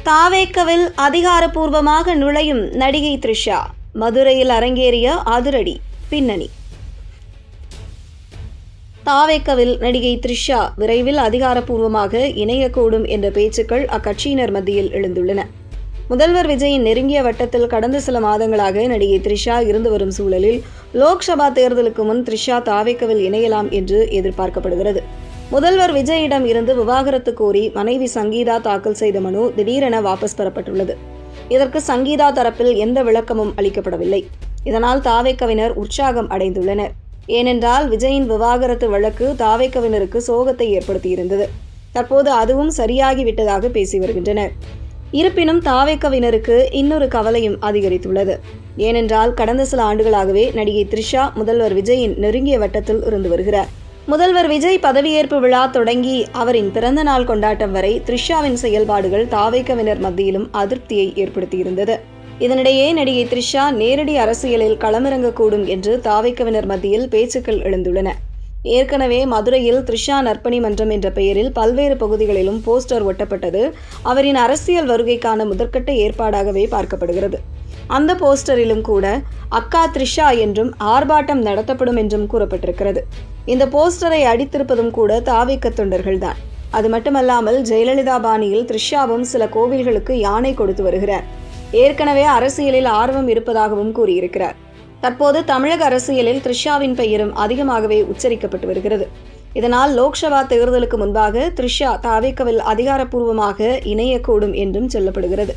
தாவேக்கவில் அதிகாரப்பூர்வமாக நுழையும் நடிகை த்ரிஷா. மதுரையில் அரங்கேறிய அதிரடி பின்னணி. தாவேக்கவில் நடிகை த்ரிஷா விரைவில் அதிகாரப்பூர்வமாக இணையக்கூடும் என்ற பேச்சுக்கள் அக்கட்சியினர் மத்தியில் எழுந்துள்ளன. முதல்வர் விஜயின் நெருங்கிய வட்டத்தில் கடந்த சில மாதங்களாக நடிகை த்ரிஷா இருந்து வரும் சூழலில் லோக்சபா தேர்தலுக்கு முன் த்ரிஷா தாவேக்கவில் இணையலாம் என்று எதிர்பார்க்கப்படுகிறது. முதல்வர் விஜயிடம் இருந்து விவாகரத்து கோரி மனைவி சங்கீதா தாக்கல் செய்த மனு திடீரென வாபஸ் பெறப்பட்டுள்ளது. இதற்கு சங்கீதா தரப்பில் எந்த விளக்கமும் அளிக்கப்படவில்லை. இதனால் தாவேக்கவினர் உற்சாகம் அடைந்துள்ளனர். ஏனென்றால் விஜயின் விவாகரத்து வழக்கு தாவேக்கவினருக்கு சோகத்தை ஏற்படுத்தியிருந்தது. தற்போது அதுவும் சரியாகிவிட்டதாக பேசி வருகின்றனர். இருப்பினும் தாவேக்கவினருக்கு இன்னொரு கவலையும் அதிகரித்துள்ளது. ஏனென்றால் கடந்த சில ஆண்டுகளாகவே நடிகை த்ரிஷா முதல்வர் விஜயின் நெருங்கிய வட்டத்தில் இருந்து வருகிறார். முதல்வர் விஜய் பதவியேற்பு விழா தொடங்கி அவரின் பிறந்த நாள் கொண்டாட்டம் வரை த்ரிஷாவின் செயல்பாடுகள் தாவேக்கவினர் மத்தியிலும் அதிருப்தியை ஏற்படுத்தியிருந்தது. இதனிடையே நடிகை த்ரிஷா நேரடி அரசியலில் களமிறங்கக்கூடும் என்று தாவேக்கவினர் மத்தியில் பேச்சுக்கள் எழுந்துள்ளன. ஏற்கனவே மதுரையில் த்ரிஷா நற்பணி மன்றம் என்ற பெயரில் பல்வேறு பகுதிகளிலும் போஸ்டர் ஒட்டப்பட்டது அவரின் அரசியல் வருகைக்கான முதற்கட்ட ஏற்பாடாகவே பார்க்கப்படுகிறது. அந்த போஸ்டரிலும் கூட அக்கா த்ரிஷா என்றும் ஆர்ப்பாட்டம் நடத்தப்படும் என்றும் கூறப்பட்டிருக்கிறது. இந்த போஸ்டரை அடித்திருப்பதும் கூட தாவேக்க தொண்டர்கள்தான். அது மட்டுமல்லாமல் ஜெயலலிதா பாணியில் த்ரிஷாவும் சில கோவில்களுக்கு யானை கொடுத்து வருகிறார். ஏற்கனவே அரசியலில் ஆர்வம் இருப்பதாகவும் கூறியிருக்கிறார். தற்போது தமிழக அரசியலில் த்ரிஷாவின் பெயரும் அதிகமாகவே உச்சரிக்கப்பட்டு வருகிறது. இதனால் லோக்சபா தேர்தலுக்கு முன்பாக த்ரிஷா தாவேக்கவில் அதிகாரப்பூர்வமாக இணையக்கூடும் என்றும் சொல்லப்படுகிறது.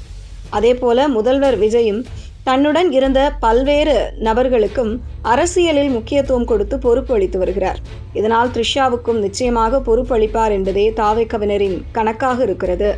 அதேபோல முதல்வர் விஜயும் தன்னுடன் இருந்த பல்வேறு நபர்களுக்கும் அரசியலில் முக்கியத்துவம் கொடுத்து பொறுப்பு அளித்து வருகிறார். இதனால் த்ரிஷாவுக்கும் நிச்சயமாக பொறுப்பு அளிப்பார் என்பதே தாவேக்கவினரின் கணக்காக இருக்கிறது.